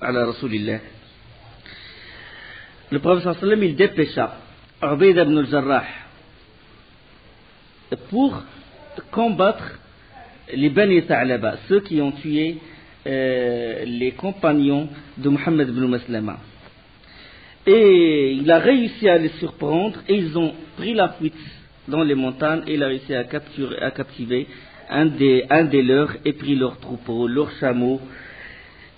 ala Rasulillah. Le prophète sallallahu alayhi wa sallam, il dépêcha Ubayda ibn al-Jarrah pour combattre les Bani Tha'laba, ceux qui ont tué les compagnons de Muhammad ibn Maslama. Et il a réussi à les surprendre et ils ont pris la fuite dans les montagnes et il a réussi à captiver un des leurs et pris leurs troupeaux, leurs chameaux.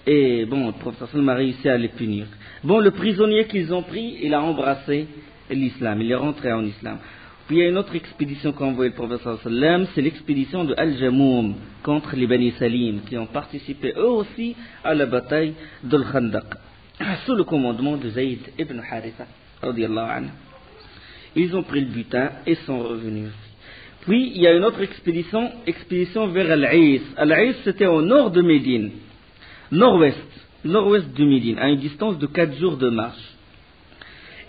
Et bon, le prophète sallam a réussi à les punir. Bon, le prisonnier qu'ils ont pris, il a embrassé l'islam, il est rentré en islam. Puis il y a une autre expédition qu'a envoyée le prophète sallam, c'est l'expédition de Al-Jamoum contre les Bani Salim, qui ont participé eux aussi à la bataille d'Al-Khandaq, sous le commandement de Zayd ibn Haritha, radiyallahu anhu. Ils ont pris le butin et sont revenus. Puis il y a une autre expédition vers Al-Aïs. Al-Aïs, c'était au nord de Médine, nord-ouest de Médine, à une distance de 4 jours de marche.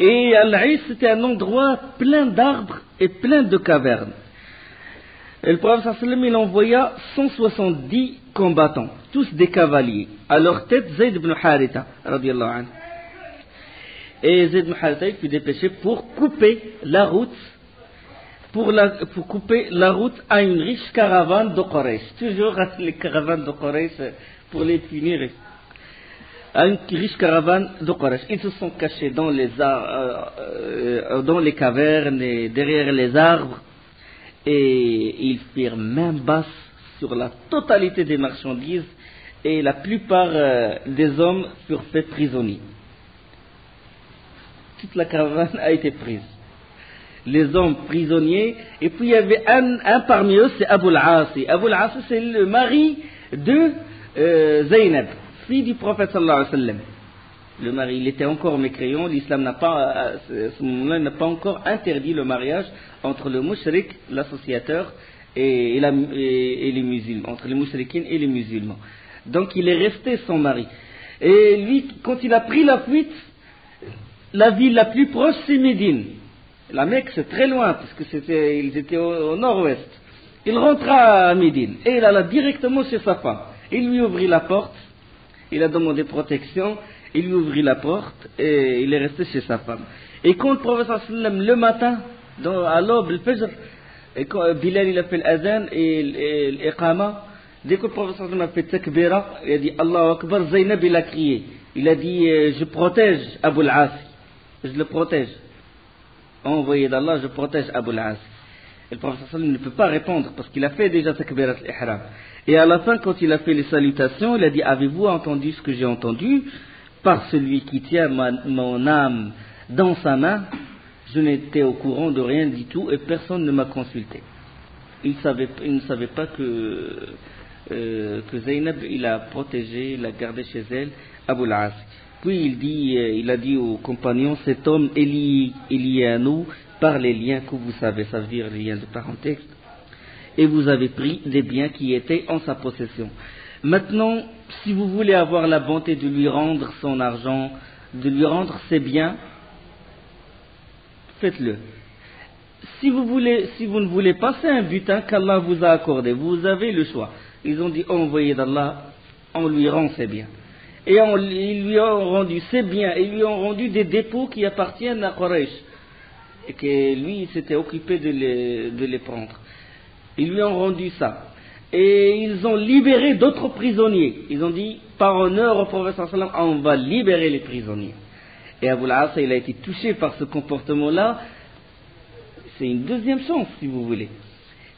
Et Al-Aïs, c'était un endroit plein d'arbres et plein de cavernes. Et le prophète sallallahu alayhi wa sallam, il envoya 170 combattants, tous des cavaliers. À leur tête, Zayd ibn Haritha, radiyallahu anhu. Et Zayd ibn Haritha, il fut dépêché pour couper la route, pour couper la route à une riche caravane de Quraysh. Toujours les caravanes de Quraysh pour les punir. À une riche caravane de Quraysh. Ils se sont cachés dans les cavernes et derrière les arbres. Et ils firent main basse sur la totalité des marchandises et la plupart des hommes furent faits prisonniers. Toute la caravane a été prise. Les hommes prisonniers, et puis il y avait un parmi eux, c'est Abu al-Asi. Abu al-Asi, c'est le mari de Zaynab, fille du prophète sallallahu alayhi wa sallam. Le mari, il était encore mécréant, l'islam n'a pas, à ce moment-là, n'a pas encore interdit le mariage entre le mushrik, l'associateur, et les musulmans, entre les mushrikines et les musulmans. Donc il est resté son mari. Et lui, quand il a pris la fuite, la ville la plus proche, c'est Médine. La Mecque, c'est très loin, parce que ils étaient au nord-ouest. Il rentra à Médine, et il alla directement chez sa femme. Il lui ouvrit la porte, il a demandé protection, il lui ouvrit la porte, et il est resté chez sa femme. Et quand le prophète sallam, le matin, à l'aube, le fajr, et quand Bilal il a fait l'adhan et l'iqama, dès que le prophète sallam a fait takbira, il a dit Allahu Akbar, Zaynab il a crié. Il a dit je protège Abu al-As, je le protège. Envoyé d'Allah, je protège Abu al-As. Et le prophète sallam ne peut pas répondre parce qu'il a fait déjà takbirat al-ihram. Et à la fin, quand il a fait les salutations, il a dit avez-vous entendu ce que j'ai entendu? Par celui qui tient mon âme dans sa main, je n'étais au courant de rien du tout et personne ne m'a consulté. Il ne savait pas que Zaynab, il a protégé, il a gardé chez elle Abu al-As. Puis il a dit aux compagnons, cet homme est lié à nous par les liens que vous savez, ça veut dire les liens de parenté, et vous avez pris des biens qui étaient en sa possession. Maintenant, si vous voulez avoir la bonté de lui rendre son argent, de lui rendre ses biens, faites-le. Si vous ne voulez pas, c'est un butin qu'Allah vous a accordé, vous avez le choix. Ils ont dit, envoyé d'Allah, on lui rend ses biens. Et ils lui ont rendu ses biens, ils lui ont rendu des dépôts qui appartiennent à Quraysh. Et que lui, il s'était occupé de les prendre. Ils lui ont rendu ça. Et ils ont libéré d'autres prisonniers. Ils ont dit, par honneur au prophète sallallahu alayhi wa sallam, on va libérer les prisonniers. Et Abu al-As, il a été touché par ce comportement-là. C'est une deuxième chance, si vous voulez.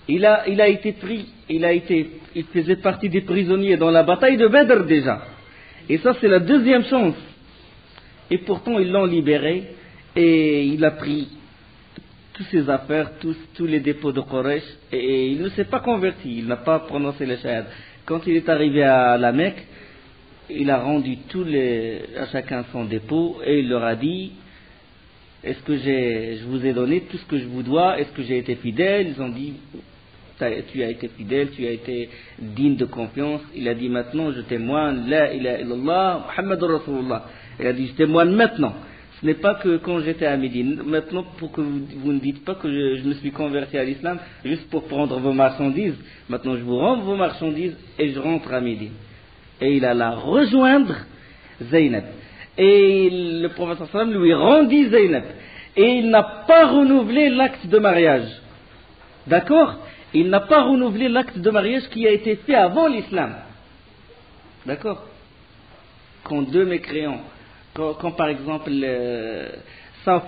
Il a été pris, il faisait partie des prisonniers dans la bataille de Badr déjà. Et ça, c'est la deuxième chance. Et pourtant, ils l'ont libéré et il a pris toutes ses affaires, tous les dépôts de Quraysh, et il ne s'est pas converti, il n'a pas prononcé le shahad. Quand il est arrivé à la Mecque, il a rendu à chacun son dépôt et il leur a dit, est-ce que je vous ai donné tout ce que je vous dois, est-ce que j'ai été fidèle? Ils ont dit, tu as été fidèle, tu as été digne de confiance. Il a dit, maintenant je témoigne, la ilaha illallah, Muhammadur Rasulullah. Il a dit, je témoigne maintenant. Ce n'est pas que quand j'étais à Médine, maintenant pour que vous ne dites pas que je me suis converti à l'islam juste pour prendre vos marchandises. Maintenant je vous rends vos marchandises et je rentre à Médine. Et il alla rejoindre Zaynab. Et le prophète sallam lui rendit Zaynab. Et il n'a pas renouvelé l'acte de mariage. D'accord? Il n'a pas renouvelé l'acte de mariage qui a été fait avant l'islam. D'accord? Quand deux mécréants, quand par exemple, ça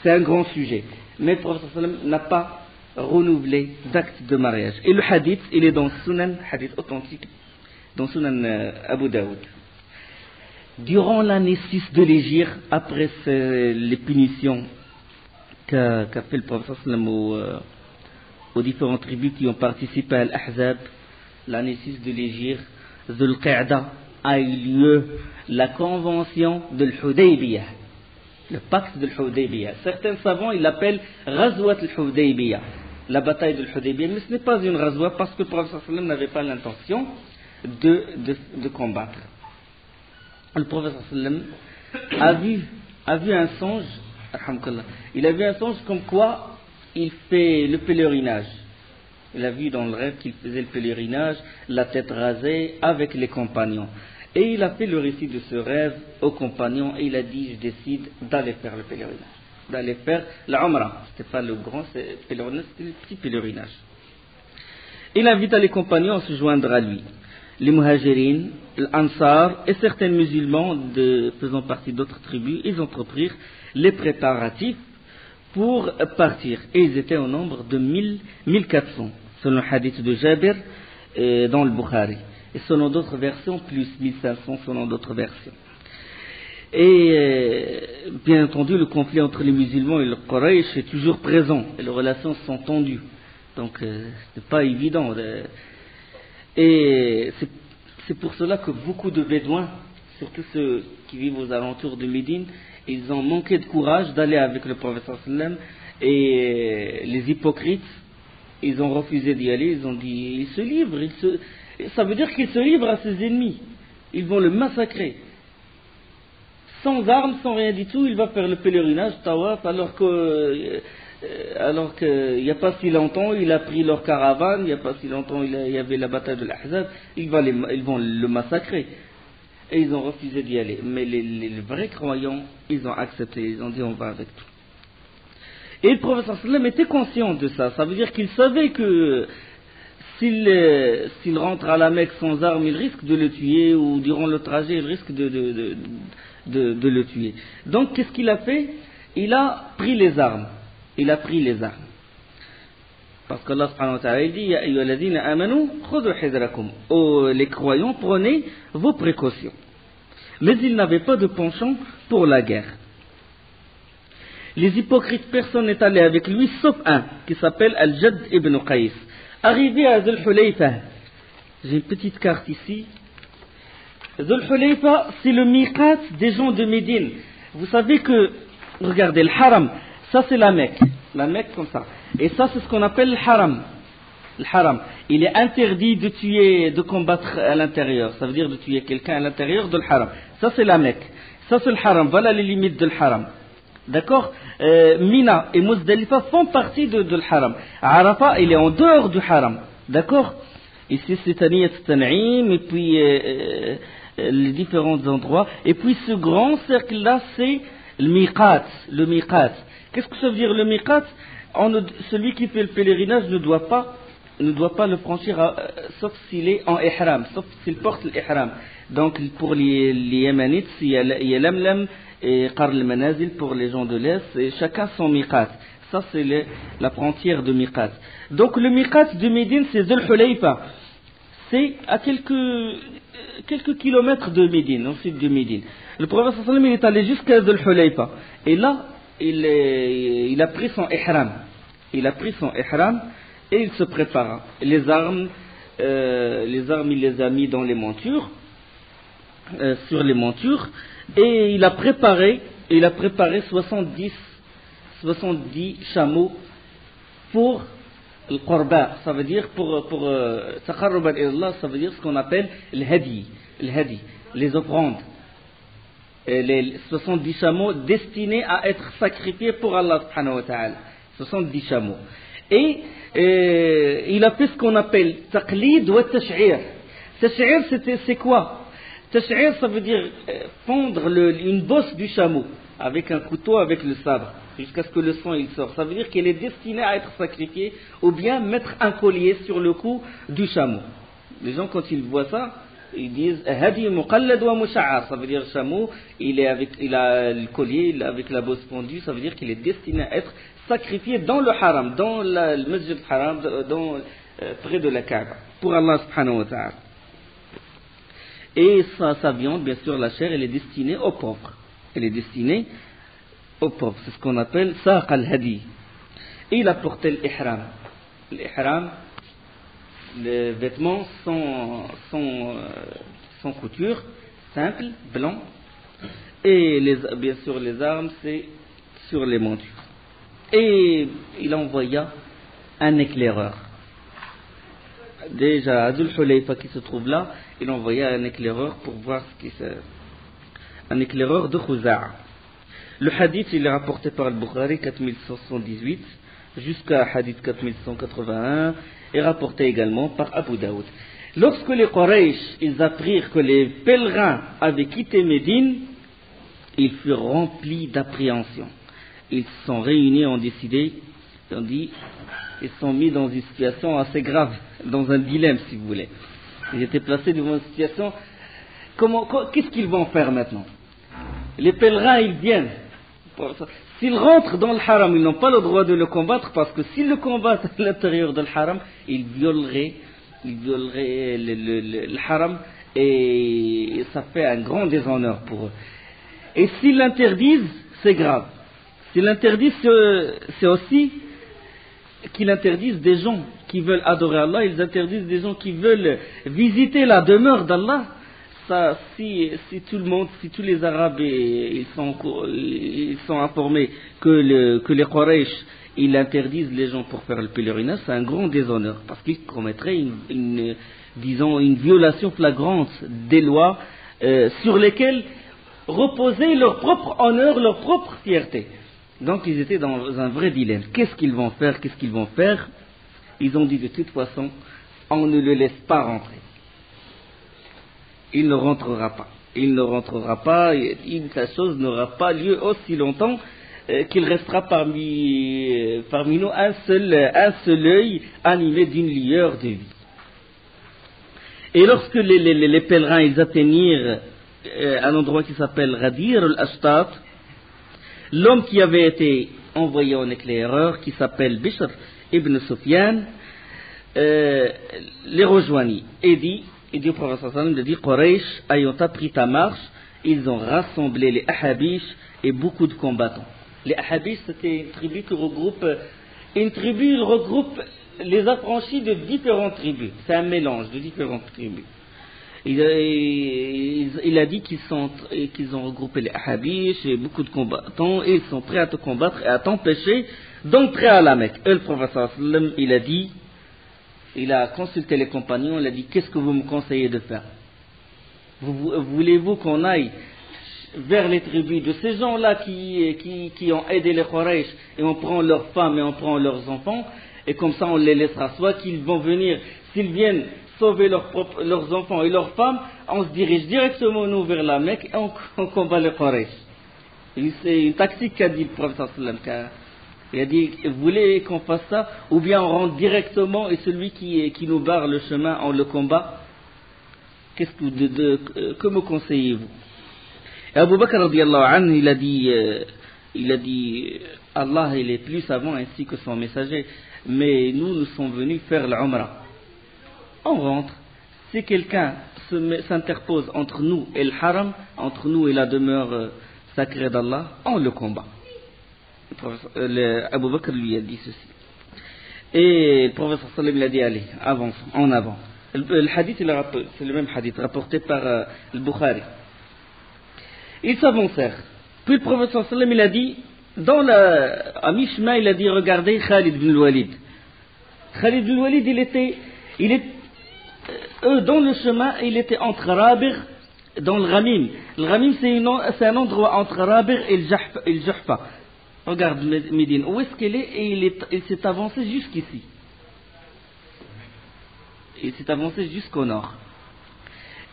c'est un grand sujet, mais le prophète sallam n'a pas renouvelé d'acte de mariage. Et le hadith, il est dans Sunan, hadith authentique, dans Sunan Abu Daoud. Durant l'année 6 de l'Hégire, après les punitions qu'a fait le prophète sallam aux différentes tribus qui ont participé à l'Ahzab, l'année 6 de l'Hégire, Dhul Qa'da, a eu lieu la convention de l'Hudaybiyah, le pacte de l'Hudaybiyah. Certains savants, ils l'appellent Ghazwat al-Hudaybiyah, la bataille de l'Hudaybiyah, mais ce n'est pas une Ghazwa parce que le prophète sallam n'avait pas l'intention de combattre. Le prophète sallam a vu un songe, il a vu un songe comme quoi il fait le pèlerinage. Il a vu dans le rêve qu'il faisait le pèlerinage, la tête rasée, avec les compagnons. Et il a fait le récit de ce rêve aux compagnons et il a dit, je décide d'aller faire le pèlerinage, d'aller faire la Umrah. C'était pas le grand pèlerinage, c'était le petit pèlerinage. Il invite les compagnons à se joindre à lui. Les Muhajirin, l'Ansar et certains musulmans faisant partie d'autres tribus, ils entreprirent les préparatifs pour partir. Et ils étaient au nombre de 1400, selon le hadith de Jabir dans le Bukhari. Et selon d'autres versions, plus 1500 selon d'autres versions. Et bien entendu, le conflit entre les musulmans et le Quraysh est toujours présent. Et les relations sont tendues. Donc, c'est pas évident. Et c'est pour cela que beaucoup de Bédouins, surtout ceux qui vivent aux alentours de Médine, ils ont manqué de courage d'aller avec le prophète sallam, et les hypocrites, ils ont refusé d'y aller, ils ont dit, ils se livrent, ça veut dire qu'ils se livrent à ses ennemis, ils vont le massacrer. Sans armes, sans rien du tout, il va faire le pèlerinage, tawaf, alors qu'il n'y a pas si longtemps, il a pris leur caravane, il n'y a pas si longtemps, il y avait la bataille de l'Ahzab, ils vont le massacrer. Et ils ont refusé d'y aller. Mais les vrais croyants, ils ont accepté, ils ont dit on va avec tout. Et le prophète sallam était conscient de ça. Ça veut dire qu'il savait que s'il rentre à la Mecque sans armes, il risque de le tuer, ou durant le trajet, il risque de le tuer. Donc qu'est-ce qu'il a fait? Il a pris les armes. Parce qu'Allah subhanahu wa ta'ala dit Ya ayyuhalladhina amanu khudhu hidrakum. Oh, les croyants, prenez vos précautions. Mais il n'avait pas de penchant pour la guerre. Les hypocrites, personne n'est allé avec lui sauf un qui s'appelle Al-Jadd ibn Qais. Arrivé à Dhul Hulayfa, j'ai une petite carte ici. Dhul Hulayfa, c'est le miqat des gens de Médine. Vous savez que, regardez, le haram, ça c'est la Mecque comme ça. Et ça c'est ce qu'on appelle le haram. Le haram. Il est interdit de tuer, de combattre à l'intérieur. Ça veut dire de tuer quelqu'un à l'intérieur de le haram. Ça c'est la Mecque. Ça c'est le haram. Voilà les limites de le haram. D'accord? Mina et Muzdalifa font partie de le haram. Arafat, il est en dehors du haram. D'accord? Ici c'est Taniyat Tan'im et puis les différents endroits. Et puis ce grand cercle là c'est le miqat. Le miqat. Qu'est-ce que ça veut dire le miqat? Celui qui fait le pèlerinage ne doit pas le franchir sauf s'il est en ihram, sauf s'il porte l'ihram. Donc pour les Yémenites, il y a Lamlam et Qarl al-Manazil pour les gens de l'Est, et chacun son miqat. Ça c'est la frontière de miqat. Donc le miqat de Médine c'est Dhul Hulayfa. C'est à quelques kilomètres de Médine, au sud de Médine. Le prophète sallallahu alayhi wa sallam est allé jusqu'à Dhul Hulayfa. Et là, il a pris son ihram. Il et il se prépara. Les armes, il les a mis dans les montures, sur les montures, et il a préparé 70 chameaux pour le qurba, ça veut dire pour taqarruban ila Allah, ça veut dire ce qu'on appelle le hadi, les offrandes. Les 70 chameaux destinés à être sacrifiés pour Allah subhanahu wa ta'ala. 70 chameaux. Et il a fait ce qu'on appelle taqlid wa tash'ir. Tash'ir c'est quoi? Tash'ir ça veut dire fendre une bosse du chameau avec un couteau, avec le sabre, jusqu'à ce que le sang il sort. Ça veut dire qu'elle est destinée à être sacrifiée, ou bien mettre un collier sur le cou du chameau. Les gens, quand ils voient ça, ils disent hadi muqallad wa musha'ar. Ça veut dire le chameau, il a le collier, il est avec la bosse pendue. Ça veut dire qu'il est destiné à être sacrifié dans le haram, dans le masjid haram, près de la Kaaba, pour Allah subhanahu wa ta'ala. Et sa viande, bien sûr, la chair, elle est destinée aux pauvres. Elle est destinée aux pauvres. C'est ce qu'on appelle saq al-hadi. Et il a porté l'ihram. L'ihram, les vêtements sans couture, simple, blanc. Et bien sûr, les armes, c'est sur les montures. Et il envoya un éclaireur. Déjà, à Dhul Hulayfa qui se trouve là, il envoya un éclaireur pour voir ce qui se... Un éclaireur de Khuza'a. Le hadith, il est rapporté par Al-Bukhari 4178 jusqu'à hadith 4181 et rapporté également par Abu Daoud. Lorsque les Quraysh, ils apprirent que les pèlerins avaient quitté Médine, ils furent remplis d'appréhension. Ils se sont réunis, ont décidé, ils se sont mis dans une situation assez grave, dans un dilemme si vous voulez. Ils étaient placés devant une situation, qu'est-ce qu'ils vont faire maintenant? Les pèlerins, ils viennent. S'ils rentrent dans le haram, ils n'ont pas le droit de le combattre, parce que s'ils le combattent à l'intérieur de haram, ils violeraient le haram, et ça fait un grand déshonneur pour eux. Et s'ils l'interdisent, c'est grave. S'ils l'interdisent, c'est aussi qu'ils interdisent des gens qui veulent adorer Allah, ils interdisent des gens qui veulent visiter la demeure d'Allah. Ça, si tout le monde, si tous les Arabes ils sont informés que les Quraysh ils interdisent les gens pour faire le pèlerinage, c'est un grand déshonneur, parce qu'ils commettraient une violation flagrante des lois sur lesquelles reposait leur propre honneur, leur propre fierté. Donc ils étaient dans un vrai dilemme. Qu'est-ce qu'ils vont faire? Ils ont dit de toute façon, on ne le laisse pas rentrer. Il ne rentrera pas. Sa chose n'aura pas lieu aussi longtemps qu'il restera parmi nous un seul œil animé d'une lueur de vie. Et lorsque les pèlerins ils atteignirent un endroit qui s'appelle Ghadir al-Ashtat, l'homme qui avait été envoyé en éclaireur, qui s'appelle Bishr ibn Sufyan, les rejoignit et dit au prophète sallallahu alayhi wa sallam, Quraysh ayant appris ta marche, ils ont rassemblé les Ahabish et beaucoup de combattants. Les Ahabish, c'était une tribu qui regroupe les affranchis de différentes tribus. C'est un mélange de différentes tribus. Il a dit qu'ils ont regroupé les Ahabish et beaucoup de combattants, et ils sont prêts à te combattre et à t'empêcher d'entrer à la Mecque. Et le prophète sallallahu alayhi wa sallam, il a consulté les compagnons, il a dit, qu'est-ce que vous me conseillez de faire? Voulez-vous qu'on aille vers les tribus de ces gens-là qui ont aidé les Quraysh, et on prend leurs femmes et on prend leurs enfants, et comme ça on les laissera, soit qu'ils vont venir, s'ils viennent sauver leurs enfants et leurs femmes, on se dirige directement nous vers la Mecque et on combat les Quraysh. C'est une tactique qu'a dit le prophète sallallahu alayhi wa sallam. Il a dit, vous voulez qu'on fasse ça, ou bien on rentre directement et celui qui nous barre le chemin, on le combat? Que me conseillez-vous? Et Abu Bakr radiyallahu anhu, il a dit, Allah il est plus savant ainsi que son messager, mais nous sommes venus faire l'Umrah. On rentre, si quelqu'un s'interpose entre nous et le haram, entre nous et la demeure sacrée d'Allah, on le combat. Abu Bakr lui a dit ceci. Et le prophète sallallahu alayhi wa sallam il a dit, allez, avance, en avant. Le hadith, c'est le même hadith rapporté par le Bukhari. Ils s'avancèrent. Puis le prophète sallallahu alayhi wa sallam il a dit, à mi-chemin, il a dit, regardez Khalid ibn al-Walid. Khalid ibn al-Walid, dans le chemin, il était entre Rabir, dans le Ghamim. Le Ghamim, c'est un endroit entre Rabir et le Juhfa. Regarde Médine, où est-ce qu'elle est? Et il s'est avancé jusqu'ici. Il s'est avancé jusqu'au nord.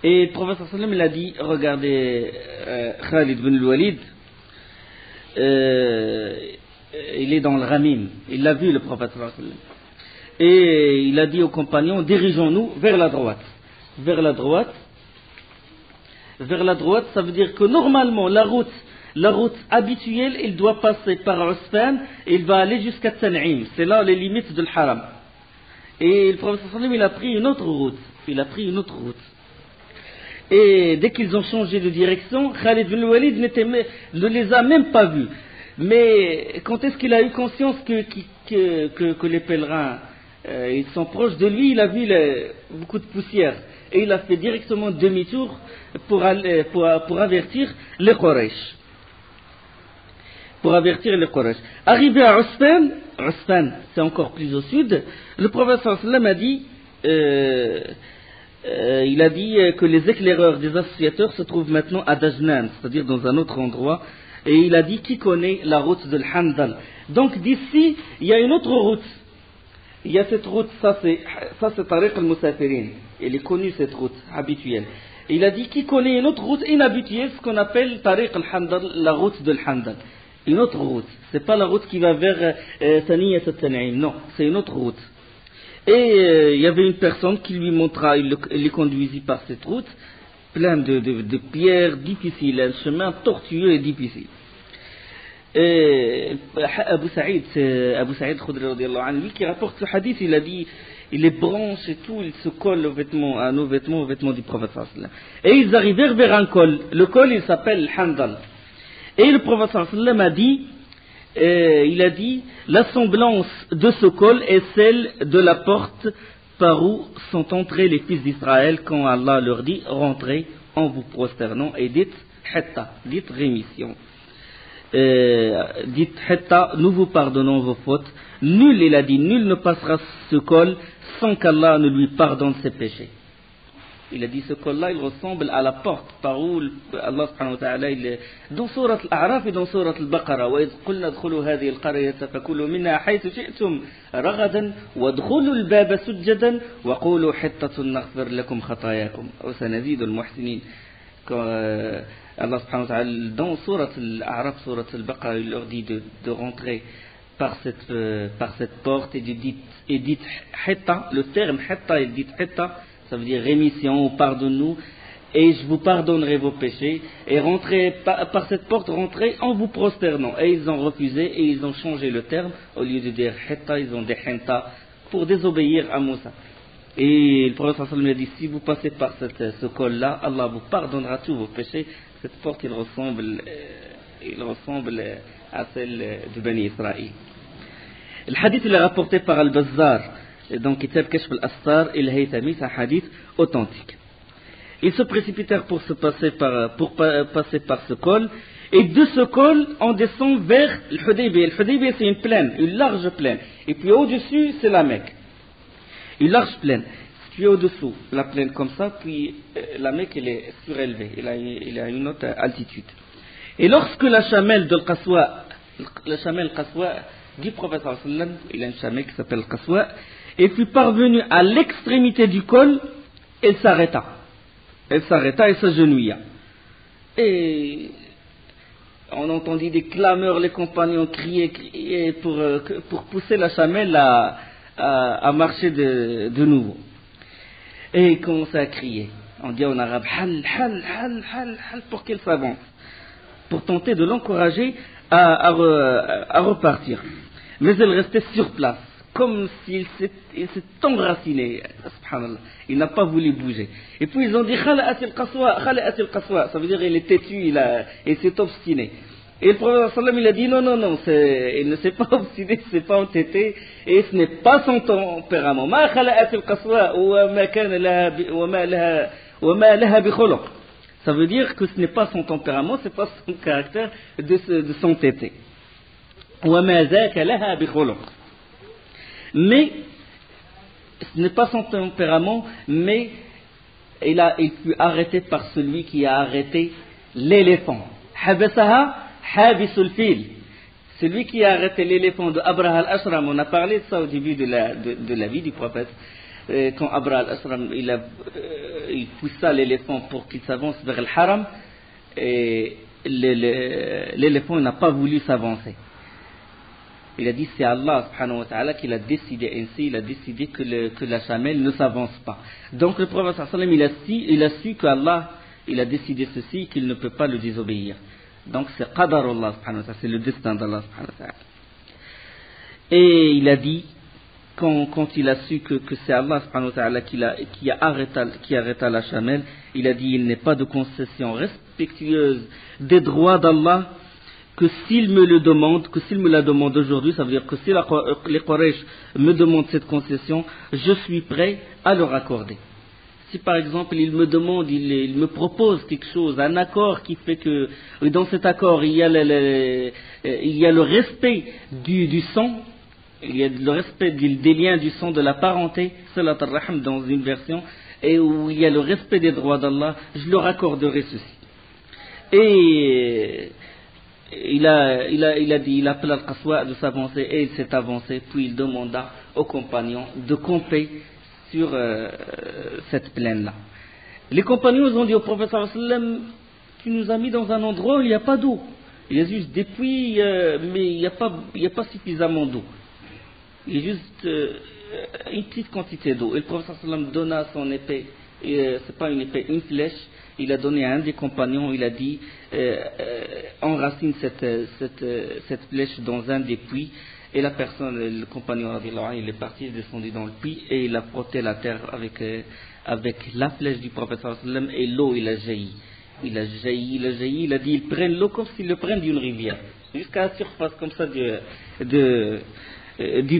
Et le prophète sallam il a dit, regardez Khalid bin al-Walid, il est dans le Ramim, il l'a vu le prophète sallam. Et il a dit aux compagnons, dirigeons-nous vers la droite. Vers la droite, ça veut dire que normalement la route habituelle, il doit passer par Usfan et il va aller jusqu'à Tan'im. C'est là les limites de l'Haram. Et le prophète sallam il a pris une autre route. Et dès qu'ils ont changé de direction, Khalid bin Walid ne les a même pas vus. Mais quand est-ce qu'il a eu conscience que les pèlerins ils sont proches de lui, il a vu beaucoup de poussière. Et il a fait directement demi-tour pour avertir les Quraysh. Arrivé à Usfan, c'est encore plus au sud, le prophète sallam a dit, il a dit que les éclaireurs des associateurs se trouvent maintenant à Dajnan, c'est-à-dire dans un autre endroit, et il a dit qui connaît la route de l'Handal. Donc d'ici, il y a une autre route. Il y a cette route, ça c'est Tariq al-Musafirin. Elle est connue cette route habituelle. Et il a dit qui connaît une autre route inhabituelle, ce qu'on appelle Tariq al-Handal, la route de l'Handal. Une autre route. C'est pas la route qui va vers Saniyat al-Tan'im. Non, c'est une autre route. Et il y avait une personne qui lui montra, il les conduisit par cette route, plein de pierres difficiles, un chemin tortueux et difficile. Abu Saïd Khudri radiyallahu anhu, lui qui rapporte ce hadith, il a dit, les branches et tout, ils se collent aux vêtements du prophète sallallahu alayhi wa sallam. Et ils arrivèrent vers un col. Le col, il s'appelle Handal. Et le prophète sallallahu alayhi wa sallam a dit, il a dit, la semblance de ce col est celle de la porte par où sont entrés les fils d'Israël quand Allah leur dit, rentrez en vous prosternant et dites Hitta, dites rémission. Dites Hitta, nous vous pardonnons vos fautes. Nul, il a dit, nul ne passera ce col sans qu'Allah ne lui pardonne ses péchés. Il a dit ce col-là, il ressemble à la porte par où Allah subhanahu wa ta'ala, dans surat al-A'raf et dans surat al-Baqarah, وَإِذْ قُلْنَا ادْخُلُوا هَذِهِ الْقَرْيَةَ فَكُلُوا مِنْهَا حَيْثُ شِئْتُمْ رَغَدًا وَادْخُلُوا الْبَابَ سُجَّدًا وَقُولُوا حِطَّةٌ نَغْفِرْ لَكُمْ خَطَايَاكُمْ وَسَنَزِيدُ الْمُحْسِنِينَ. Allah subhanahu wa ta'ala, dans surat al-A'raf, surat al-Baqarah, il leur dit de rentrer par cette porte et dites Hitta, le terme Hitta, il dit Hitta, ça veut dire rémission ou pardonne-nous, et je vous pardonnerai vos péchés, et rentrez par cette porte, rentrez en vous prosternant. Et ils ont refusé, et ils ont changé le terme, au lieu de dire Hitta, ils ont dit Hinta, pour désobéir à Moussa. Et le prophète sallallahu alayhi wa sallam a dit, si vous passez par ce col-là, Allah vous pardonnera tous vos péchés. Cette porte, il ressemble à celle de Bani Israël. Le hadith, il est rapporté par Al-Bazzar, donc Kitab Kashf al-Astar et al-Haythami, c'est un hadith authentique. Ils se précipitèrent pour passer par ce col, et de ce col, on descend vers le Hudaybiyah. Le Hudaybiyah, c'est une plaine, une large plaine, et puis au-dessus, c'est la Mecque. Une large plaine. Puis au-dessous, la plaine comme ça, puis la Mecque, elle est surélevée, elle a une autre altitude. Et lorsque la chamelle de Qaswa, du prophète sallallahu alayhi wa sallam, il a une chamelle qui s'appelle Qaswa, et puis parvenue à l'extrémité du col, elle s'arrêta et s'agenouilla. Et on entendit des clameurs, les compagnons criaient pour pousser la chamelle à marcher de nouveau. Et ils commençaient à crier. On dit en arabe hal, hal, hal, hal, hal, pour qu'elle s'avance, pour tenter de l'encourager à repartir. Mais elle restait sur place, comme s'il s'est enraciné. Subhanallah. Il n'a pas voulu bouger. Et puis ils ont dit khala'at al-qaswa, ça veut dire il est têtu, il s'est obstiné. Et le prophète sallam il a dit non, il ne s'est pas obstiné, il ne s'est pas entêté, et ce n'est pas son tempérament. Ma khala'at al-qaswa wa ma laha bi khuluq. Ça veut dire que ce n'est pas son tempérament, ce n'est pas son caractère de s'entêter. Wa ma zaka laha bi khuluq. Mais ce n'est pas son tempérament, mais il fut arrêté par celui qui a arrêté l'éléphant. Habasaha Habisul Fil. Celui qui a arrêté l'éléphant de Abraha al-Ashram, on a parlé de ça au début de la vie du prophète. quand Abra al-Asram il poussa l'éléphant pour qu'il s'avance vers le haram, et l'éléphant n'a pas voulu s'avancer. Il a dit c'est Allah subhanahu wa ta'ala qui l'a décidé ainsi, il a décidé que la chamelle ne s'avance pas. Donc le prophète sallallahu alayhi wa sallam il a su qu'Allah il a décidé ceci, qu'il ne peut pas le désobéir. Donc c'est qadarullah subhanahu wa ta'ala, c'est le destin d'Allah subhanahu wa ta'ala. Et il a dit quand il a su que c'est Allah subhanahu wa ta'ala qui arrêta la chamelle, il a dit il n'est pas de concession respectueuse des droits d'Allah que s'il me la demande aujourd'hui, ça veut dire que si les Quraysh me demandent cette concession, je suis prêt à leur accorder. Si par exemple il me demande, il me propose quelque chose, un accord qui fait que dans cet accord il y a le respect du sang, il y a le respect des liens du sang, de la parenté, salat al-rahim dans une version, et où il y a le respect des droits d'Allah, je leur accorderai ceci. Et il appela Al-Qaswa de s'avancer, et il s'est avancé, puis il demanda aux compagnons de camper sur cette plaine-là. Les compagnons ont dit au prophète sallallahu alayhi wa sallam, tu nous as mis dans un endroit où il n'y a pas d'eau. Il y a juste des puits, mais il n'y a pas suffisamment d'eau. Il y a juste une petite quantité d'eau. Et le prophète sallallahu alayhi wa sallam donna son épée, c'est pas une épée, une flèche. Il a donné à un des compagnons, il a dit enracine cette flèche dans un des puits. Et la personne, le compagnon, il est parti, il est descendu dans le puits et il a frotté la terre avec la flèche du prophète sallallahu alayhi wa sallam, et l'eau il a jailli. Il a jailli, il a dit ils prennent l'eau comme s'ils le prennent d'une rivière, jusqu'à la surface comme ça du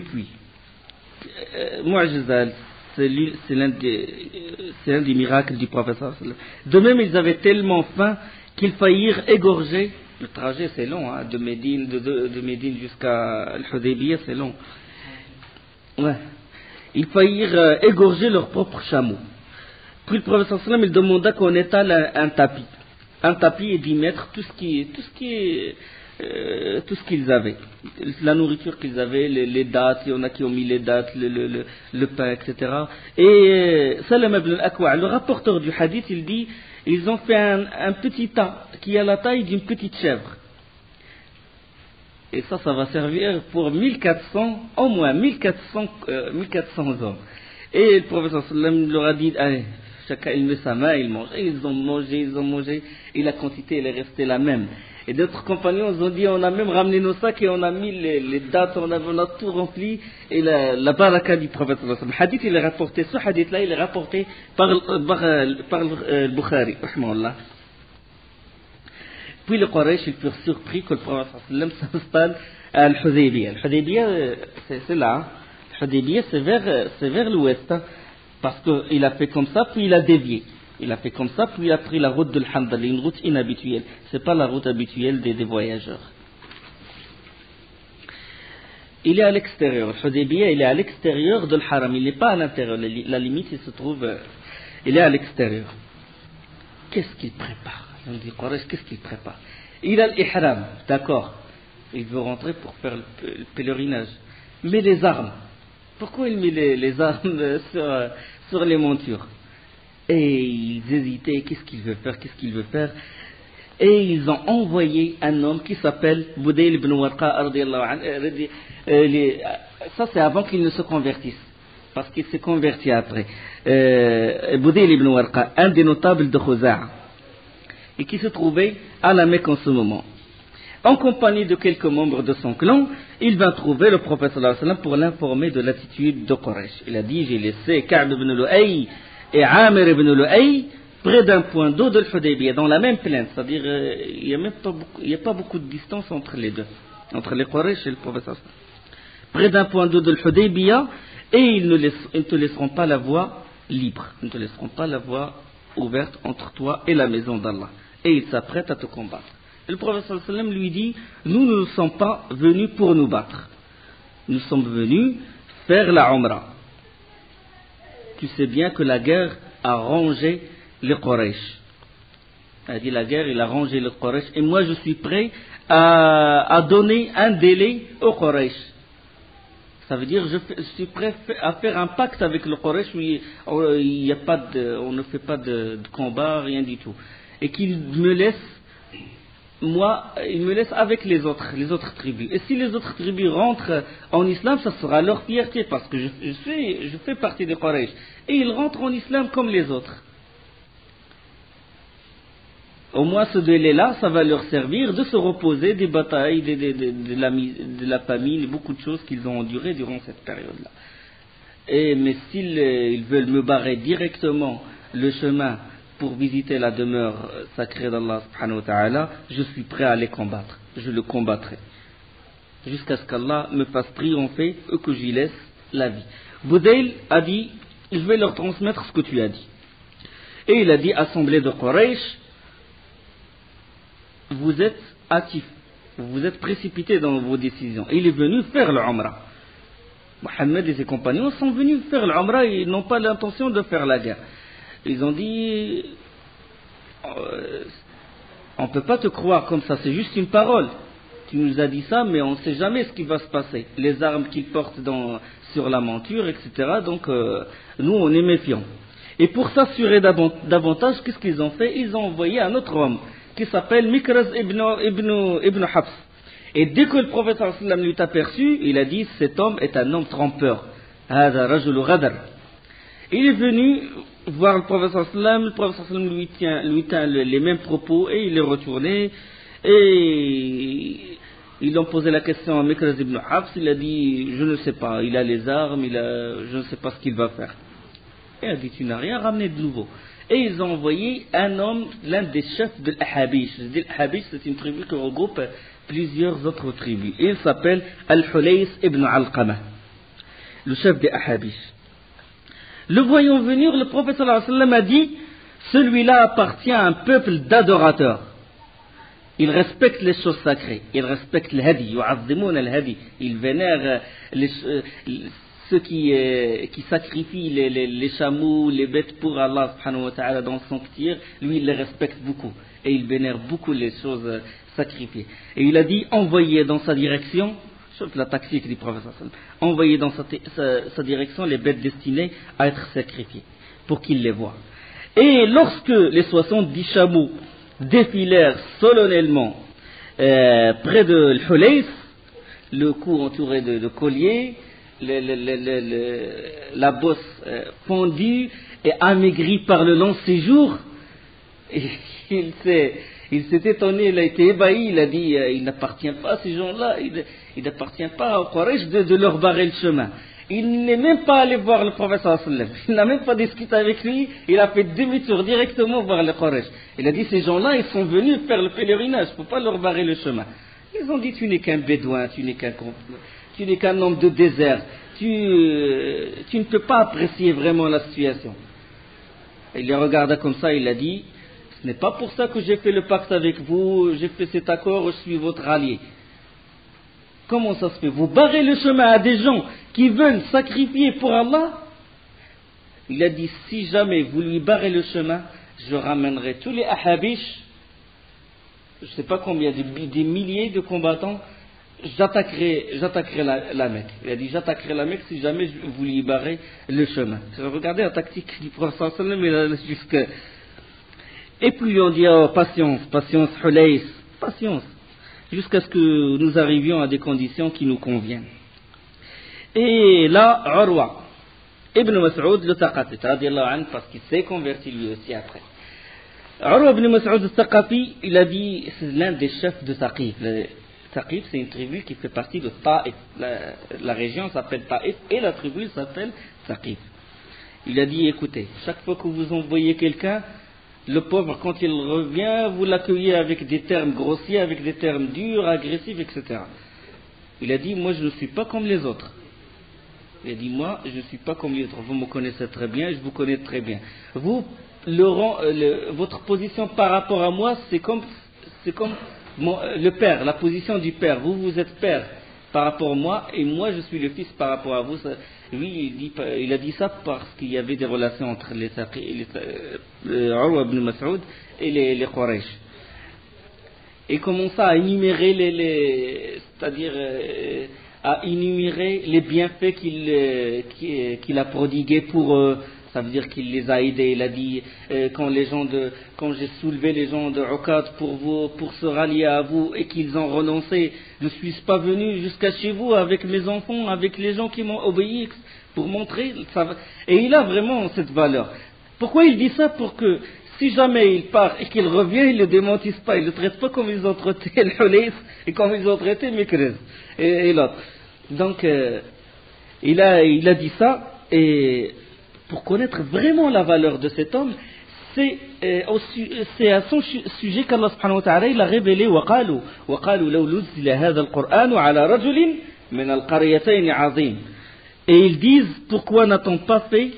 puits. Mu'jiza, c'est l'un des miracles du prophète sallallahu alayhi wa sallam. De même, ils avaient tellement faim qu'ils faillirent égorger. Le trajet c'est long, hein, de Médine jusqu'à Al-Hudaybiyah, c'est long. Ouais. Ils faillirent égorger leur propre chameau. Puis le prophète sallallahu alayhi wa sallam il demanda qu'on étale un tapis et d'y mettre tout ce qu'ils avaient, la nourriture qu'ils avaient, les dattes, il y en a qui ont mis les dattes, le pain, etc. Et Salam ibn al-Akwa', le rapporteur du hadith, il dit ils ont fait un petit tas qui a la taille d'une petite chèvre. Et ça va servir pour 1400, au moins 1400 hommes. Et le prophète sallallahu alayhi wa sallam leur a dit, allez, chacun il met sa main, il mange. Et ils ont mangé, et la quantité elle est restée la même. Et d'autres compagnons ont dit, on a même ramené nos sacs et on a mis les dates, on a tout rempli, et la baraka du prophète sallallahu alayhi wa sallam. Hadith, il est rapporté, ce hadith-là, il est rapporté par le Bukhari, rahimahullah. Puis les Quraysh, ils furent surpris que le prophète sallallahu alayhi wa sallam s'installe à Al-Hudaybiyah. Al-Hudaybiyah, c'est là. Al-Hudaybiyah, c'est vers l'ouest, hein, parce qu'il a fait comme ça, puis il a dévié. Il a fait comme ça, puis il a pris la route de l'Hamdallah, une route inhabituelle. Ce n'est pas la route habituelle des voyageurs. Il est à l'extérieur. Al-Hudaybiyah, il est à l'extérieur de l'Haram. Il n'est pas à l'intérieur. La limite, il se trouve. Il est à l'extérieur. Qu'est-ce qu'il prépare? On dit Quraysh, qu'est-ce qu'il prépare? Il a l'ihram, d'accord. Il veut rentrer pour faire le pèlerinage. Mais les armes. Pourquoi il met les armes sur les montures? Et ils hésitaient, qu'est-ce qu'il veut faire? Et ils ont envoyé un homme qui s'appelle Budayl ibn Warqa, ça c'est avant qu'il ne se convertisse, parce qu'il s'est converti après. Budayl ibn Warqa, un des notables de Khuza'a, et qui se trouvait à la Mecque en ce moment. En compagnie de quelques membres de son clan, il vint trouver le prophète sallallahu alayhi wa sallam pour l'informer de l'attitude de Quraysh. Il a dit, j'ai laissé Ka'b ibn Lu'ay et Amir ibn Lu'ay près d'un point d'eau de l'Hudaybiyah, dans la même plaine, c'est-à-dire il n'y a pas beaucoup de distance entre les deux, entre les Quraysh et le prophète sallallahu alayhi wa sallam. Près d'un point d'eau de l'Hudaybiyah, et ils ne te laisseront pas la voie libre, ils ne te laisseront pas la voie ouverte entre toi et la maison d'Allah, et ils s'apprêtent à te combattre. Et le prophète sallallahu alayhi wa sallam lui dit, nous ne sommes pas venus pour nous battre, nous sommes venus faire la Umrah. Tu sais bien que la guerre a rangé les Quraysh. Il a dit la guerre, il a rangé les Quraysh, et moi je suis prêt à donner un délai aux Quraysh. Ça veut dire je suis prêt à faire un pacte avec le Quraysh où on ne fait pas de combat, rien du tout. Et qu'il me laisse, il me laisse avec les autres tribus. Et si les autres tribus rentrent en islam, ça sera leur fierté parce que je fais partie des Quraysh. Et ils rentrent en islam comme les autres. Au moins ce délai-là, ça va leur servir de se reposer des batailles, de la famine, et beaucoup de choses qu'ils ont endurées durant cette période-là. Mais s'ils veulent me barrer directement le chemin pour visiter la demeure sacrée d'Allah subhanahu wa ta'ala, je suis prêt à les combattre. Je le combattrai. Jusqu'à ce qu'Allah me fasse triompher et que j'y laisse la vie. Budayl a dit, je vais leur transmettre ce que tu as dit. Et il a dit, assemblée de Quraysh, vous êtes hâtifs, vous êtes précipités dans vos décisions. Et il est venu faire le Umrah. Mohammed et ses compagnons sont venus faire le Umrah et ils n'ont pas l'intention de faire la guerre. Ils ont dit, on ne peut pas te croire comme ça, c'est juste une parole. Tu nous as dit ça, mais on ne sait jamais ce qui va se passer. Les armes qu'ils portent sur la monture, etc. Donc, nous, on est méfiants. Et pour s'assurer davantage, qu'est-ce qu'ils ont fait? Ils ont envoyé un autre homme qui s'appelle Mikraz ibn Hafs. Et dès que le prophète sallallahu alayhi wa sallam l'eut aperçu, il a dit, cet homme est un homme trompeur. Hada rajulu ghadar. Il est venu voir le prophète sallallahu alayhi wa sallam, le prophète sallallahu alayhi wa sallam lui tient les mêmes propos et il est retourné. Et ils ont posé la question à Mikraz ibn Hafs, il a dit, je ne sais pas, il a les armes, je ne sais pas ce qu'il va faire. Et il a dit, tu n'as rien ramené de nouveau. Et ils ont envoyé un homme, l'un des chefs de l'Ahabish. L'Ahabish, c'est une tribu qui regroupe plusieurs autres tribus. Et il s'appelle Al-Hulays ibn Alqama, le chef des Ahabish. Le voyant venir, le prophète sallallahu alayhi wa sallam a dit, celui-là appartient à un peuple d'adorateurs. Il respecte les choses sacrées. Il respecte le hadi. Yu'azzimoun al-hadi. Il vénère ceux qui sacrifient les chameaux, les bêtes pour Allah subhanahu wa ta'ala dans son sanctuaire. Lui, il les respecte beaucoup. Et il vénère beaucoup les choses sacrifiées. Et il a dit, envoyez dans sa direction, sauf la tactique du prophète sallallahu alayhi wa sallam, envoyez dans sa direction les bêtes destinées à être sacrifiées, pour qu'il les voie. Et lorsque les 70 chameaux défilèrent solennellement près de l'Hulays, le cou entouré de colliers, la bosse fondue et amaigrie par le long séjour, il s'est étonné, il a été ébahi, il a dit, il n'appartient pas à ces gens-là, il n'appartient pas au Quraysh de leur barrer le chemin. Il n'est même pas allé voir le prophète sallallahu alayhi wa sallam. Il n'a même pas discuté avec lui. Il a fait demi-tour directement vers le Quraysh. Il a dit, ces gens-là, ils sont venus faire le pèlerinage. Il ne faut pas leur barrer le chemin. Ils ont dit, tu n'es qu'un bédouin, tu n'es qu'un homme de désert. Tu ne peux pas apprécier vraiment la situation. Il les regarda comme ça, il a dit, ce n'est pas pour ça que j'ai fait le pacte avec vous, j'ai fait cet accord, je suis votre allié. Comment ça se fait? Vous barrez le chemin à des gens qui veulent sacrifier pour Allah? Il a dit, si jamais vous lui barrez le chemin, je ramènerai tous les Ahabish, je ne sais pas combien, des milliers de combattants, j'attaquerai la Mecque. Il a dit, j'attaquerai la Mecque si jamais vous lui barrez le chemin. Regardez la tactique du prophète sallallahu alayhi wa sallam, jusqu'à... Et puis on dit, oh, patience, Hulays, patience. Jusqu'à ce que nous arrivions à des conditions qui nous conviennent. Et là, Urwa ibn Mas'ud le Thaqafi, radiyallahu anhu, parce qu'il s'est converti lui aussi après. Urwa ibn Mas'ud le Thaqafi, il a dit, c'est l'un des chefs de Thaqif. Thaqif, c'est une tribu qui fait partie de Taïf. La région s'appelle Taïf et la tribu s'appelle Thaqif. Il a dit, écoutez, chaque fois que vous envoyez quelqu'un, le pauvre, quand il revient, vous l'accueillez avec des termes grossiers, avec des termes durs, agressifs, etc. Il a dit, moi je ne suis pas comme les autres. Il a dit, moi je ne suis pas comme les autres. Vous me connaissez très bien, je vous connais très bien. Vous, votre position par rapport à moi, c'est comme le père, la position du père. Vous êtes père par rapport à moi, et moi je suis le fils par rapport à vous. Lui, il a dit ça parce qu'il y avait des relations entre Urwa ibn Mas'ud et les Quraysh. Et commença à énumérer c'est-à-dire a énuméré les bienfaits qu'il a prodigués pour eux. Ça veut dire qu'il les a aidés. Il a dit quand j'ai soulevé les gens de Uqad pour se rallier à vous et qu'ils ont renoncé, je ne suis pas venu jusqu'à chez vous avec mes enfants, avec les gens qui m'ont obéi pour montrer. Et il a vraiment cette valeur. Pourquoi il dit ça? Pour que si jamais il part et qu'il revient, il ne le démentisse pas, il ne le traite pas comme ils ont traité le Hulayf et comme ils ont traité Mikrez et l'autre. Donc il a dit ça, et pour connaître vraiment la valeur de cet homme, c'est à son sujet qu'Allah subhanahu wa ta'ala il a révélé وقالوا لو نزل هذا القرآن على رجل من القريتين عظيم. Et ils disent, pourquoi n'a-t-on pas fait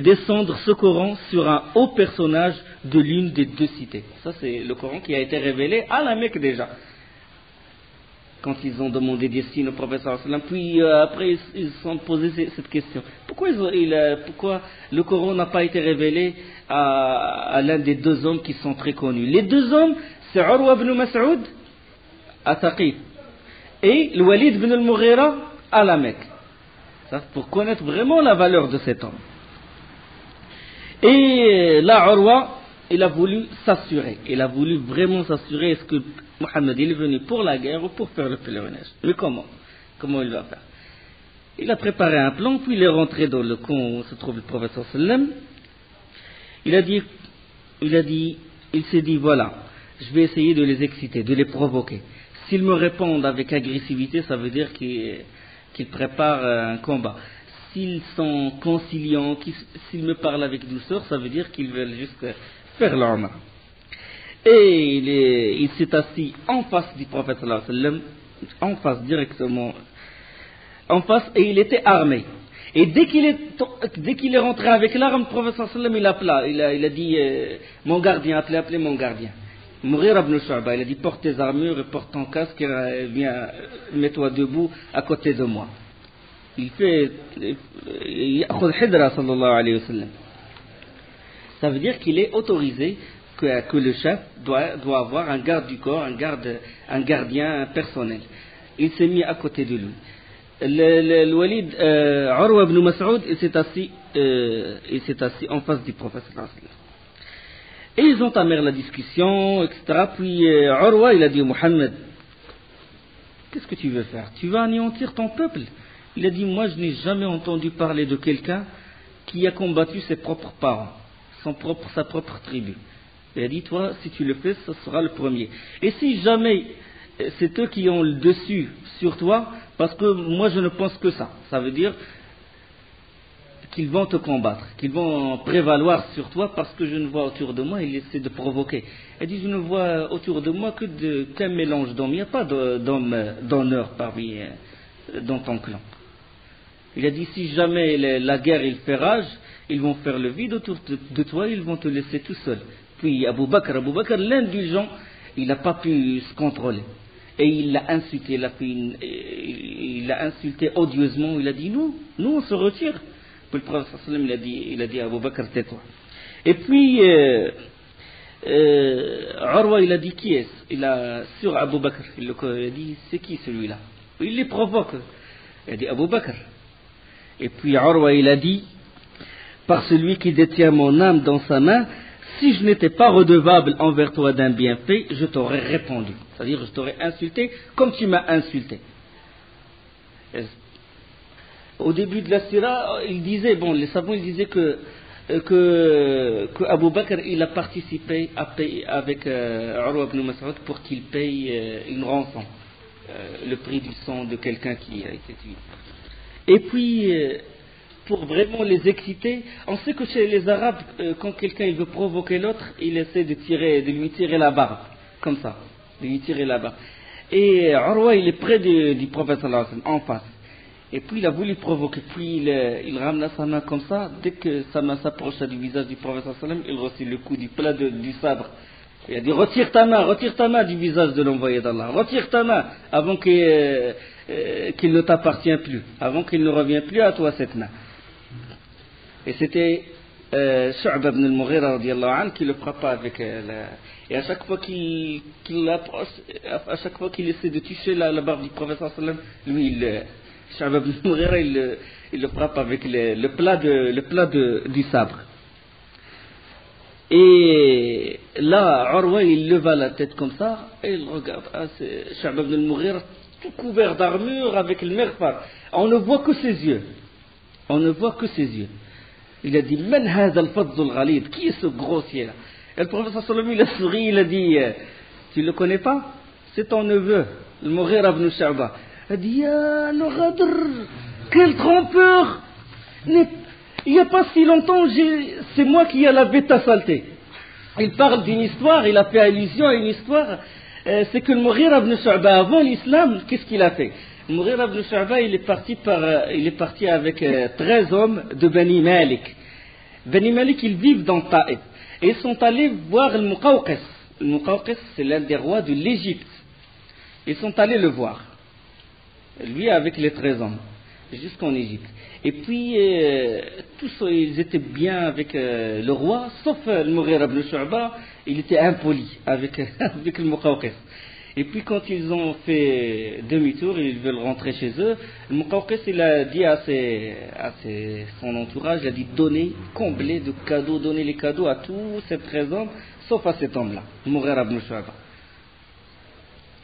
descendre ce Coran sur un haut personnage de l'une des deux cités? Ça, c'est le Coran qui a été révélé à la Mecque déjà, quand ils ont demandé des signes au prophète sallallahu alayhi wa sallam. Puis après ils se sont posé cette question: pourquoi le Coran n'a pas été révélé à l'un des deux hommes qui sont très connus? Les deux hommes, c'est Urwa ibn Mas'ud à Thaqif et le Walid ibn al-Mughira à la Mecque. Ça, pour connaître vraiment la valeur de cet homme. Et là, Urwa, il a voulu s'assurer. Il a voulu vraiment s'assurer: est-ce que Mohammed est venu pour la guerre ou pour faire le pèlerinage? Mais comment il va faire? Il a préparé un plan, puis il est rentré dans le camp où se trouve le prophète sallallahu alayhi wa sallam. Il s'est dit: voilà, je vais essayer de les exciter, de les provoquer. S'ils me répondent avec agressivité, ça veut dire qu'ils préparent un combat. S'ils sont conciliants, s'ils me parlent avec douceur, ça veut dire qu'ils veulent juste faire l'Umrah. Et il s'est assis en face du prophète sallallahu alayhi wa sallam, en face directement, en face, et il était armé. Et dès qu'il est rentré avec l'arme, le prophète sallallahu alayhi wa sallam, il a dit: mon gardien, appelez mon gardien. Mughira ibn Shu'ba, il a dit: porte tes armures et porte ton casque, et viens, mets-toi debout à côté de moi. Il fait ya'khudh hidra sallallahu alayhi wa sallam. Ça veut dire qu'il est autorisé, que le chef doit avoir un garde du corps, un gardien personnel. Il s'est mis à côté de lui. Le Walid, Urwa ibn Mas'ud, il s'est assis en face du prophète sallallahu alayhi wa sallam. Et ils ont entamé la discussion, etc. Puis Urwa, il a dit: Mohammed, qu'est-ce que tu veux faire? Tu vas anéantir ton peuple? Il a dit: moi, je n'ai jamais entendu parler de quelqu'un qui a combattu ses propres parents, sa propre tribu. Il a dit: toi, si tu le fais, ce sera le premier. Et si jamais c'est eux qui ont le dessus sur toi, parce que moi, je ne pense que ça. Ça veut dire qu'ils vont te combattre, qu'ils vont prévaloir sur toi, parce que je ne vois autour de moi, il essaie de provoquer. Il dit: je ne vois autour de moi qu'un mélange d'hommes, il n'y a pas d'honneur dans ton clan. Il a dit: si jamais la guerre il fait rage, ils vont faire le vide autour de toi, ils vont te laisser tout seul. Puis Abu Bakr, l'indulgent, il n'a pas pu se contrôler. Et il l'a insulté, il l'a insulté odieusement. Il a dit: nous on se retire. Puis le prophète sallallahu alayhi wa sallam, il a dit à Abu Bakr: tais-toi. Et puis Urwa, il a dit: qui est-ce? Sur Abu Bakr, il a dit: c'est qui celui-là? Il les provoque. Il a dit: Abu Bakr. Et puis Urwa, il a dit: par celui qui détient mon âme dans sa main, si je n'étais pas redevable envers toi d'un bienfait, je t'aurais répondu. C'est-à-dire, je t'aurais insulté comme tu m'as insulté. Au début de la sira, les savants disaient que Abu Bakr, il a participé avec Urwa ibn Mas'ud pour qu'il paye une rançon, le prix du sang de quelqu'un qui a été tué. Et puis, pour vraiment les exciter, on sait que chez les Arabes, quand quelqu'un il veut provoquer l'autre, il essaie de lui tirer la barbe, comme ça, de lui tirer la barbe. Et Urwa, il est près du prophète sallallahu alayhi wa sallam, en face. Et puis il a voulu provoquer, puis il ramena sa main comme ça. Dès que sa main s'approcha du visage du prophète sallallahu alayhi wa sallam, il reçut le coup du plat du sabre. Il a dit: retire ta main du visage de l'envoyé d'Allah, retire ta main avant qu'il ne t'appartient plus, avant qu'il ne revienne plus à toi cette main. Et c'était Shu'ba ibn al-Mughira radiyallahu anhu qui le frappa avec et à chaque fois qu'il l'approche, à chaque fois qu'il essaie de toucher la barbe du prophète sallallahu alayhi wa sallam, lui Shu'ba ibn al-Mughira, il le frappe avec le plat du sabre. Et là, Urwa, il leva la tête comme ça, et il regarde, c'est Shu'ba ibn al-Mughira, tout couvert d'armure avec le merfar. On ne voit que ses yeux. On ne voit que ses yeux. Il a dit, Man hadha al-fadz al-ghalid, qui est ce grossier-là? Et le prophète sallallahu alayhi wa sallam, il a souri, il a dit, tu le connais pas? C'est ton neveu, le Mughira ibn Shu'ba. Il a dit, Ya le Ghadr, quel trompeur! Il n'y a pas si longtemps, c'est moi qui ai lavé ta saleté. Il parle d'une histoire, il a fait allusion à une histoire, c'est que le Mughira ibn Shu'ba, avant l'islam, qu'est-ce qu'il a fait? Le Mughira ibn Shu'ba, il est parti avec 13 hommes de Bani Malik. Bani Malik, ils vivent dans Taïf. Et ils sont allés voir le Muqawqis. Le Muqawqis, c'est l'un des rois de l'Égypte. Ils sont allés le voir. Lui avec les 13 hommes, jusqu'en Égypte. Et puis, tous ils étaient bien avec le roi, sauf le Mughira ibn Shu'ba, il était impoli avec le Muqawqis. Et puis quand ils ont fait demi-tour, ils veulent rentrer chez eux, le Muqawqis, il a dit à son entourage, il a dit donnez, comblez de cadeaux, donnez les cadeaux à tous ces 13 hommes, sauf à cet homme-là, le Mughira ibn Shu'ba.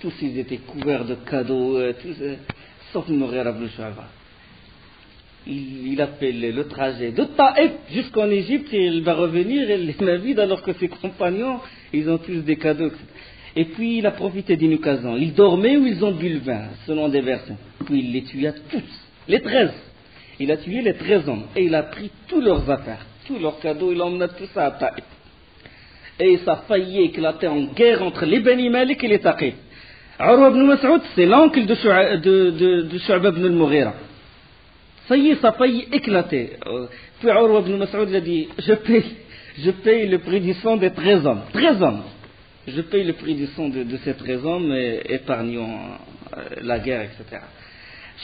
Tous ils étaient couverts de cadeaux, sauf le Mughira ibn Shu'ba. Il a fait le trajet de Taïf jusqu'en Égypte et il va revenir et les mains vides alors que ses compagnons, ils ont tous des cadeaux. Et puis il a profité d'une occasion. Ils dormaient ou ils ont bu le vin, selon des versets. Puis il les tua tous, les 13. Il a tué les 13 hommes et il a pris tous leurs affaires, tous leurs cadeaux, il emmena tout ça à Taïf. Et ça a failli éclater en guerre entre les Bani Malik et les Taqif. Urwa ibn Mas'ud, c'est l'oncle de Shu'ba ibn al-Mughira. Ça y est, ça a failli éclater. Puis Urwa ibn Mas'ud il a dit, je paye le prix du sang des 13 hommes. 13 hommes. Je paye le prix du sang de ces 13 hommes, épargnant la guerre, etc.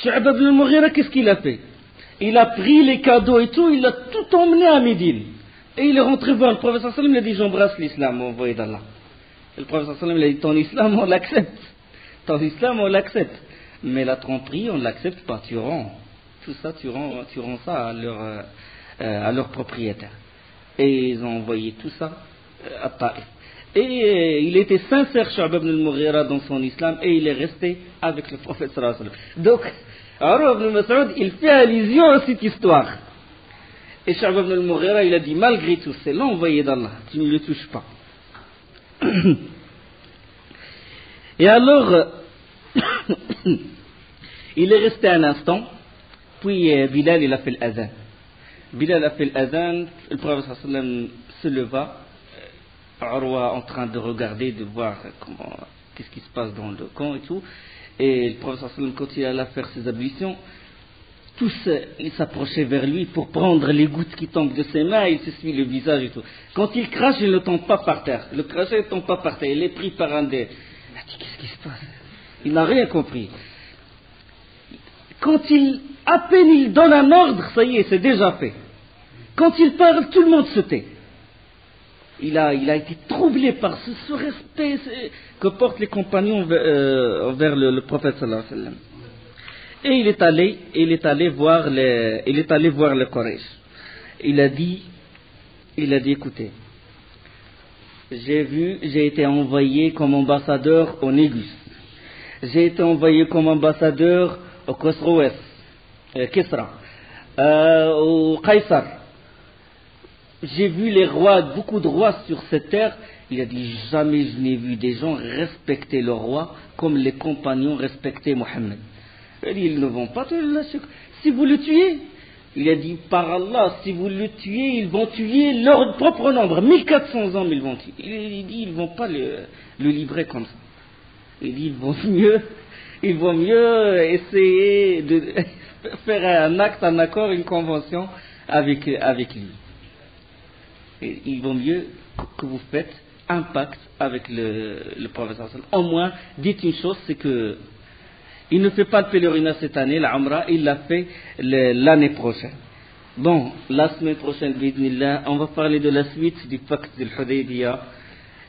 Shu'ba ibn al-Mughira, qu'est-ce qu'il a fait? Il a pris les cadeaux et tout, il a tout emmené à Médine. Et il est rentré voir le prophète sallallahu alayhi wa sallam, il a dit, j'embrasse l'islam, envoyé d'Allah. Et le prophète sallallahu alayhi wa sallam, il a dit, ton islam, on l'accepte. Ton islam, on l'accepte. Mais la tromperie, on ne l'accepte pas, tu rends. Tout ça, tu rends ça à leur propriétaire. Et ils ont envoyé tout ça à Taïf. Et il était sincère, Shu'ba ibn al-Mughira, dans son islam, et il est resté avec le prophète sallallahu alayhi wa sallam. Donc, Urwa ibn Mas'ud, il fait allusion à cette histoire. Et Shu'ba ibn al-Mughira, il a dit, malgré tout, c'est l'envoyé d'Allah, tu ne le touches pas. Et alors, il est resté un instant, puis Bilal, il a fait l'adhan. Bilal a fait l'adhan, le prophète sallallahu alayhi wa sallam se leva, Urwa en train de regarder, de voir qu'est-ce qui se passe dans le camp et tout. Et le prophète sallallahu alayhi wa sallam, quand il allait faire ses ablutions, tous ils s'approchaient vers lui pour prendre les gouttes qui tombent de ses mains, il s'essuie le visage et tout. Quand il crache, il ne tombe pas par terre. Le crachat ne tombe pas par terre. Il est pris par un des... Il a dit, qu'est-ce qui se passe? Il n'a rien compris. Quand à peine il donne un ordre, ça y est, c'est déjà fait. Quand il parle, tout le monde se tait. Il a été troublé par ce respect que portent les compagnons envers le prophète sallallahu alayhi wa sallam. Et il est allé voir le Quraysh. Il a dit, écoutez, j'ai été envoyé comme ambassadeur au Négus. J'ai été envoyé comme ambassadeur au Kisra, au Qaysar. J'ai vu les rois, beaucoup de rois sur cette terre. Il a dit, jamais je n'ai vu des gens respecter le roi comme les compagnons respectaient Mohammed. Il a dit, ils ne vont pas te lâcher. Si vous le tuez, il a dit, par Allah, si vous le tuez, ils vont tuer leur propre nombre. 1400 hommes, ils vont tuer. Il dit, ils ne vont pas le livrer comme ça. Il dit, il vaut mieux essayer de faire un acte, un accord, une convention avec lui. Et il vaut mieux que vous faites un pacte avec le prophète sallallahu alayhi wa sallam. Au moins, dites une chose, c'est que il ne fait pas le pèlerinage cette année, la Umrah, il l'a fait l'année prochaine. Bon, la semaine prochaine, bi'idhnillah, on va parler de la suite du pacte de l'Hudaybiyah.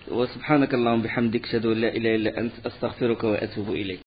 Wa subhanakallahumma bihamdik, ashhadu an la ilaha illa anta, astaghfiruka wa atubu ilayk.